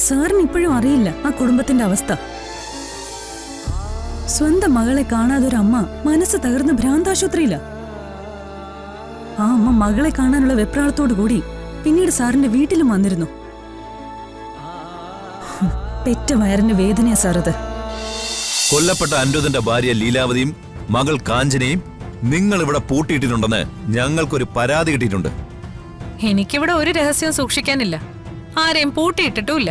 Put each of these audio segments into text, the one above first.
സാറിന് ഇപ്പോഴും അറിയില്ല ആ കുടുംബത്തിന്റെ അവസ്ഥ. സ്വന്തം മകളെ കാണാതൊരമ്മ മനസ്സ് തകർന്ന് ഭ്രാന്താശുപത്രിയില്ല. ആ അമ്മ മകളെ കാണാനുള്ള വെപ്രാളത്തോടു കൂടി പിന്നീട് സാറിന്റെ വീട്ടിലും വന്നിരുന്നു. പെറ്റ വയറിന്റെ വേദനയാ സാറത്. കൊല്ലപ്പെട്ട അനിരുദ്ധന്റെ ഭാര്യ ലീലാവതിയും മകൾ കാഞ്ചനയും നിങ്ങൾ ഇവിടെ പൂട്ടിയിട്ടിട്ടുണ്ടെന്ന് ഞങ്ങൾക്കൊരു പരാതി കിട്ടിയിട്ടുണ്ട്. എനിക്കിവിടെ ഒരു രഹസ്യവും സൂക്ഷിക്കാനില്ല. ആരെയും പൂട്ടിയിട്ടിട്ടുമില്ല.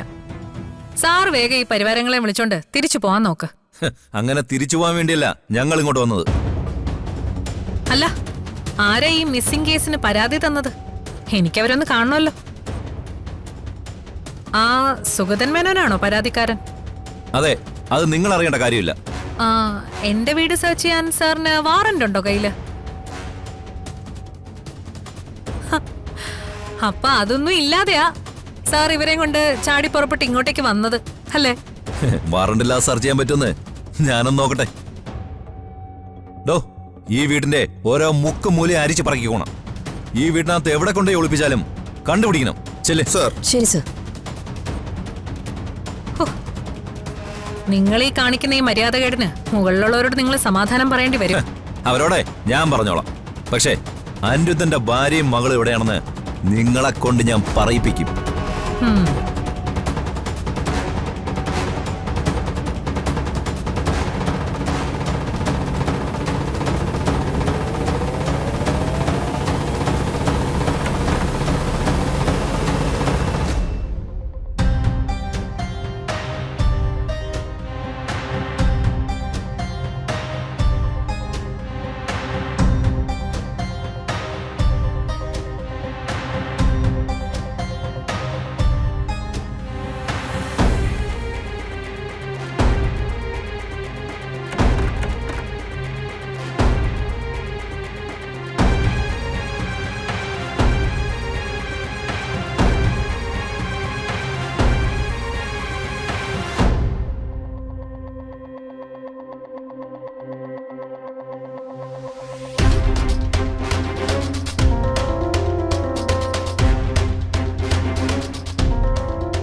സാർ വേഗം ഈ പരിവാരങ്ങളെ വിളിച്ചോണ്ട് തിരിച്ചു പോവാൻ നോക്ക്. അങ്ങനെ തിരിച്ചു പോകാൻ വേണ്ടിയല്ല ഞങ്ങൾ ഇങ്ങോട്ട് വന്നത്. അല്ല, ആരാ ഈ മിസ്സിംഗ് കേസിന് പരാതി തന്നത്? എനിക്കവരൊന്ന് കാണണമല്ലോ. ആ സുഗതൻ മേനോനാണോ പരാതിക്കാരൻ? അതെ, അത് നിങ്ങൾ അറിയേണ്ട കാര്യമില്ല. ആ, എന്റെ വീട് സെർച്ച് ചെയ്യാൻ സാറിന് വാറന്റ് ഉണ്ടോ കയ്യില്? അപ്പൊ അതൊന്നും ഇല്ലാതെയാ സാർ ഇവരെയും കൊണ്ട് ചാടി പുറപ്പെട്ട് ഇങ്ങോട്ടേക്ക് വന്നത് അല്ലേ? വാറണ്ടില്ലാതെ സെർച്ച് ചെയ്യാൻ പറ്റുമെന്ന് ഞാനൊന്ന് നോക്കട്ടെ. ഡോ, ഈ വീടിന്റെ ഓരോ മുക്കും മൂലയും അരിച്ചു പറക്കിക്കോണം. ഈ വീടിനകത്ത് എവിടെ കൊണ്ടേ ഒളിപ്പിച്ചാലും കണ്ടുപിടിക്കണം. ചെല്ലേ സർ. ശരി സർ. നിങ്ങൾ ഈ കാണിക്കുന്ന ഈ മര്യാദകേടിന് മുകളിലുള്ളവരോട് നിങ്ങൾ സമാധാനം പറയേണ്ടി വരും. അവരോടെ ഞാൻ പറഞ്ഞോളാം. പക്ഷേ അനിരുദ്ധന്റെ ഭാര്യയും മകളും എവിടെയാണെന്ന് നിങ്ങളെ കൊണ്ട് ഞാൻ പറയിപ്പിക്കും.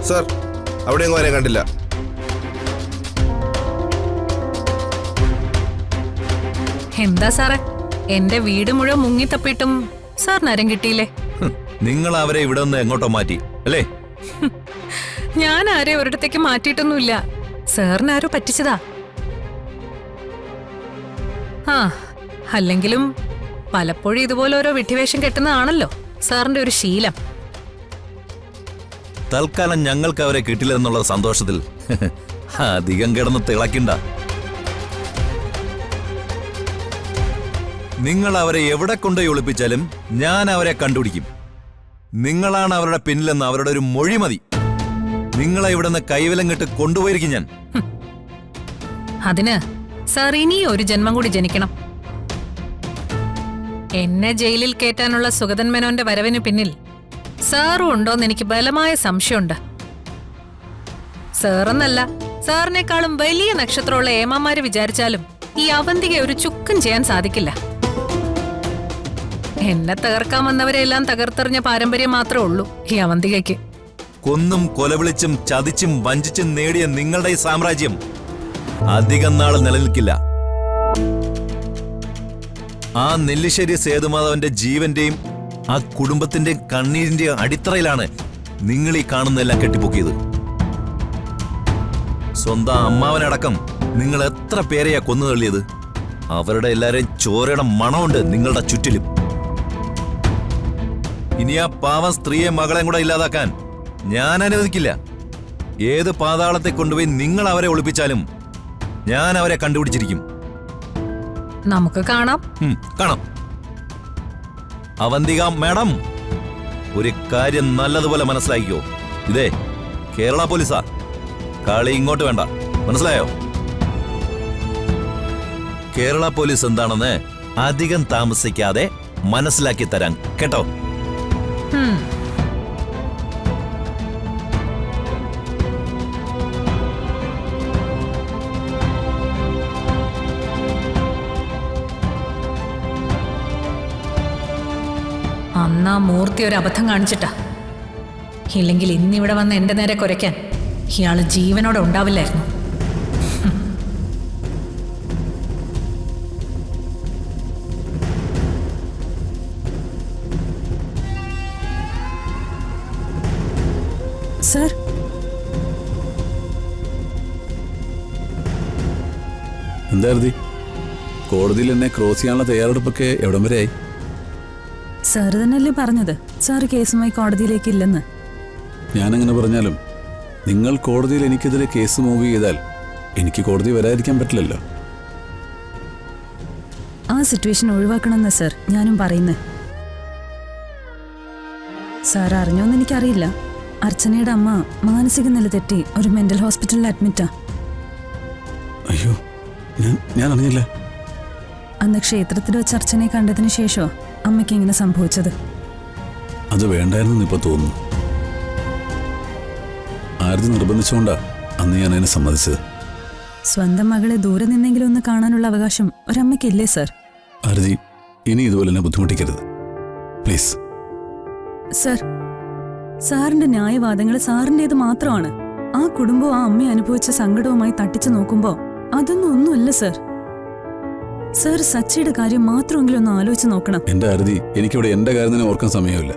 സർ, അവിടെയൊന്നും ആരെയും കണ്ടില്ല. എന്താ സാറേ, എന്റെ വീട് മുഴുവൻ മുങ്ങിത്തപ്പിയിട്ടും സാറിന് ആരും കിട്ടിയില്ലേ? നിങ്ങൾ അവരെ ഇവിടെ നിന്ന് എങ്ങോട്ടോ മാറ്റി അല്ലേ? ഞാൻ ആരെയും ഒരിടത്തേക്ക് മാറ്റിയിട്ടൊന്നുമില്ല. സാറിന് ആരോ പറ്റിച്ചതാ. ആ, അല്ലെങ്കിലും പലപ്പോഴും ഇതുപോലെ ഓരോ വിഡ്ഢിവേഷം കെട്ടുന്നതാണല്ലോ സാറിന്റെ ഒരു ശീലം. തൽക്കാലം ഞങ്ങൾക്ക് അവരെ കിട്ടില്ലെന്നുള്ള സന്തോഷത്തിൽ അധികം കിടന്ന് തിളക്കണ്ട. നിങ്ങൾ അവരെ എവിടെ കൊണ്ടുപോയി ഒളിപ്പിച്ചാലും ഞാൻ അവരെ കണ്ടുപിടിക്കും. നിങ്ങളാണ് അവരുടെ പിന്നിലെന്ന് അവരുടെ ഒരു മൊഴി മതി. നിങ്ങളെ ഇവിടെ നിന്ന് കൈവലം കെട്ട് കൊണ്ടുപോയിരിക്കും ഞാൻ. അതിന് സാർ ഇനി ഒരു ജന്മം കൂടി ജനിക്കണം. എന്നെ ജയിലിൽ കയറ്റാനുള്ള സുഗതൻ മേനോന്റെ വരവിന് പിന്നിൽ സാറും ഉണ്ടോന്ന് എനിക്ക് ബലമായ സംശയമുണ്ട്. സാറെന്നല്ല, സാറിനേക്കാളും വലിയ നക്ഷത്രമുള്ള ഏമാമാര് വിചാരിച്ചാലും ഈ അവന്തിക ഒരു ചുക്കും ചെയ്യാൻ സാധിക്കില്ല. എന്നെ തകർക്കാൻ വന്നവരെല്ലാം തകർത്തെറിഞ്ഞ പാരമ്പര്യം മാത്രമേ ഉള്ളൂ ഈ അവന്തികയ്ക്ക്. കൊന്നും കൊലവിളിച്ചും ചതിച്ചും വഞ്ചിച്ചും നേടിയ നിങ്ങളുടെ ഈ സാമ്രാജ്യം അധികം നാൾ നിലനിൽക്കില്ല. ആ നെല്ലിശ്ശേരി സേതുമാധവന്റെ ജീവന്റെയും ആ കുടുംബത്തിന്റെ കണ്ണീരിന്റെ അടിത്തറയിലാണ് നിങ്ങൾ ഈ കാണുന്നതെല്ലാം കെട്ടിപ്പൊക്കിയത്. സ്വന്തം അമ്മാവനടക്കം നിങ്ങൾ എത്ര പേരെയാ കൊന്നു തള്ളിയത്? അവരുടെ എല്ലാരെയും ചോരയുടെ മണമുണ്ട് നിങ്ങളുടെ ചുറ്റിലും. ഇനി ആ പാവം സ്ത്രീയെ മകളെയും കൂടെ ഇല്ലാതാക്കാൻ ഞാൻ അനുവദിക്കില്ല. ഏത് പാതാളത്തെ കൊണ്ടുപോയി നിങ്ങൾ അവരെ ഒളിപ്പിച്ചാലും ഞാൻ അവരെ കണ്ടുപിടിച്ചിരിക്കും. നമുക്ക് കാണാം. കാണാം. അവന്തിക മാഡം, ഒരു കാര്യം നല്ലതുപോലെ മനസ്സിലാക്കിക്കോ. ഇതേ കേരള പോലീസാ. കളി ഇങ്ങോട്ട് വേണ്ട, മനസ്സിലായോ? കേരള പോലീസ് എന്താണെന്ന് അധികം താമസിക്കാതെ മനസ്സിലാക്കി തരാൻ കേട്ടോ. അന്നാ മൂർത്തി ഒരു അബദ്ധം കാണിച്ചിട്ടാ. ഇല്ലെങ്കിൽ ഇന്നിവിടെ വന്ന് എന്റെ നേരെ കുരയ്ക്കാൻ ഇയാള് ജീവനോടെ ഉണ്ടാവില്ലായിരുന്നു. സർ, എന്തായിരുതി കോടതിയിൽ എന്നെ ക്രോസ് ചെയ്യാനുള്ള തയ്യാറെടുപ്പൊക്കെ എവിടം വരെയായി? സാറ് തന്നെയല്ലേ പറഞ്ഞത് സാറ് കേസുമായി കോടതിയിലേക്ക് ഇല്ലെന്ന്? ഞാനങ്ങനെ പറഞ്ഞാലും നിങ്ങൾ കോടതിയിൽ എനിക്കെതിരെ കേസ് മൂവ് ചെയ്താൽ എനിക്ക് കോടതി വരാതിരിക്കാൻ പറ്റില്ലല്ലോ. ആ സിറ്റുവേഷൻ ഒഴിവാക്കണമെന്ന് സർ ഞാനും പറയുന്നത്. സാർ അറിഞ്ഞോന്ന് എനിക്കറിയില്ല, അർച്ചനയുടെ അമ്മ മാനസിക നില തെറ്റി ഒരു മെന്റൽ ഹോസ്പിറ്റലിൽ അഡ്മിറ്റാ. അയ്യോ, ഞാൻ അറിഞ്ഞില്ല. അന്ന് ക്ഷേത്രത്തിൽ വെച്ച് അർച്ചനയെ കണ്ടതിന് ശേഷമോ അമ്മയ്ക്ക് ഇങ്ങനെ സംഭവിച്ചത്? അത് വേണ്ടായിരുന്നു ഇപ്പൊ തോന്നുന്നു. ആരതി നിർബന്ധിച്ചുകൊണ്ടാ അന്ന് ഞാൻ അതിനെ സമ്മതിച്ചത്. സ്വന്തം മകളെ ദൂരെ നിന്നെങ്കിലും ഒന്ന് കാണാനുള്ള അവകാശം ഒരമ്മയ്ക്കില്ലേ സർ? ആരതി, ഇനി ഇതുപോലെ എന്നെ ബുദ്ധിമുട്ടിക്കരുത് പ്ലീസ്. സർ, സാറിന്റെ ന്യായവാദങ്ങൾ സാറിൻ്റേത് മാത്രമാണ്. ആ കുടുംബവും ആ അമ്മയെ അനുഭവിച്ച സങ്കടവുമായി തട്ടിച്ചു നോക്കുമ്പോ അതൊന്നും ഒന്നുമല്ല സർ. സർ സച്ചിയുടെ കാര്യം മാത്രമെങ്കിലും ഒന്ന് ആലോചിച്ച് നോക്കണം. എന്റെ ആരതി, എനിക്കിവിടെ എന്റെ കാര്യം തന്നെ ഓർക്കാൻ സമയമില്ല.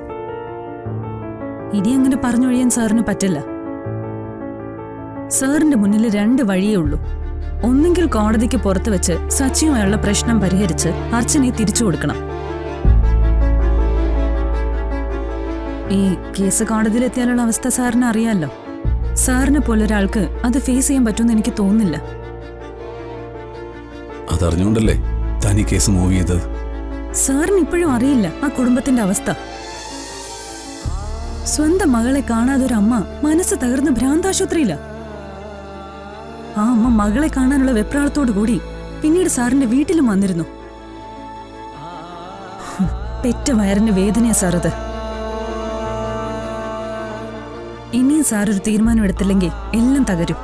ഇനി അങ്ങനെ പറഞ്ഞൊഴിയാൻ സാറിന് പറ്റില്ല. സാറിന്റെ മുന്നിൽ 2 വഴിയേ ഉള്ളൂ. ഒന്നെങ്കിൽ കോടതിക്ക് പുറത്ത് വെച്ച് സച്ചിയുമായുള്ള പ്രശ്നം പരിഹരിച്ച് അർച്ചനയെ തിരിച്ചു കൊടുക്കണം. ഈ കേസ് കോടതിയിലെത്തിയാലുള്ള അവസ്ഥ സാറിന് അറിയാലോ. സാറിനെ പോലൊരാൾക്ക് അത് ഫേസ് ചെയ്യാൻ പറ്റുമെന്ന് എനിക്ക് തോന്നുന്നില്ല. അതറിഞ്ഞുകൊണ്ടല്ലേ താൻ ഈ കേസ് മൂവ് ചെയ്തത്? സാറിന് ഇപ്പോഴും അറിയില്ല ആ കുടുംബത്തിന്റെ അവസ്ഥ. സ്വന്തം മകളെ കാണാതെ ഒരു അമ്മ മനസ്സ് തകർന്ന് ഭ്രാന്താശുപത്രിയില്ല. ആ അമ്മ മകളെ കാണാനുള്ള വെപ്രാളത്തോടു കൂടി പിന്നീട് സാറിന്റെ വീട്ടിലും വന്നിരുന്നു. പെറ്റ വയറിന്റെ വേദനയാ സാറത്. ഇനിയും സാറൊരു തീരുമാനം എടുത്തില്ലെങ്കിൽ എല്ലാം തകരും.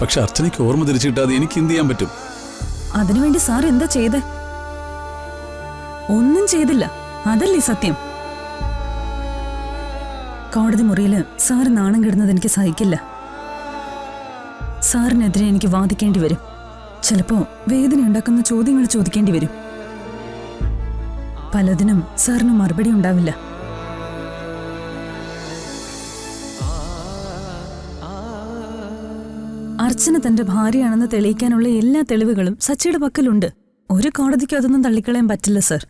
പക്ഷെ അർച്ചനയ്ക്ക് ഓർമ്മ തിരിച്ചു കിട്ടാതെ എനിക്ക് എന്ത് ചെയ്യാൻ പറ്റും? അതിനുവേണ്ടി സാർ എന്താ ചെയ്തേ? ഒന്നും ചെയ്തില്ല, അതല്ലേ സത്യം. കോടതി മുറിയില് സാറ് നാണം കെടുന്നത് എനിക്ക് സഹിക്കില്ല. സാറിനെതിരെ എനിക്ക് വാദിക്കേണ്ടി വരും. ചിലപ്പോ വേദന ഉണ്ടാക്കുന്ന ചോദ്യങ്ങൾ ചോദിക്കേണ്ടി വരും. പലതിനും സാറിന് മറുപടി ഉണ്ടാവില്ല. അർച്ചന തന്റെ ഭാര്യയാണെന്ന് തെളിയിക്കാനുള്ള എല്ലാ തെളിവുകളും സച്ചിയുടെ പക്കലുണ്ട്. ഒരു കോടതിക്കും അതൊന്നും തള്ളിക്കളയാൻ പറ്റില്ല സർ.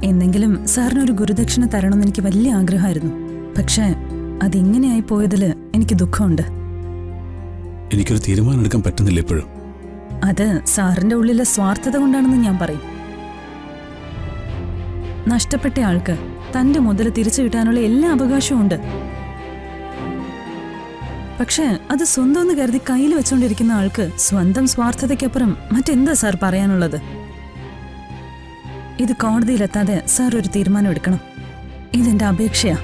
എന്നെങ്കിലും സാറിനൊരു ഗുരുദക്ഷിണ തരണമെന്ന് എനിക്ക് വലിയ ആഗ്രഹമായിരുന്നു. പക്ഷേ അതിങ്ങനെയായി പോയതിൽ എനിക്ക് ദുഃഖമുണ്ട്. എനിക്കൊരു തീരുമാനം എടുക്കാൻ പറ്റുന്നില്ല ഇപ്പോഴും. അത് സാറിന്റെ ഉള്ളിലെ സ്വാർത്ഥത കൊണ്ടാണെന്ന് ഞാൻ പറയും. നഷ്ടപ്പെട്ട ആൾക്ക് തന്റെ മുതൽ തിരിച്ചു കിട്ടാനുള്ള എല്ലാ അവകാശവും ഉണ്ട്. പക്ഷേ അത് സ്വന്തമെന്ന് കരുതി കയ്യിൽ വെച്ചുകൊണ്ടിരിക്കുന്ന ആൾക്ക് സ്വന്തം സ്വാർത്ഥതയ്ക്കപ്പുറം മറ്റെന്താ സാർ പറയാനുള്ളത്? ഇത് കോടതിയിലെത്താതെ സാർ ഒരു തീരുമാനം എടുക്കണം. ഇതെന്റെ അപേക്ഷയാ.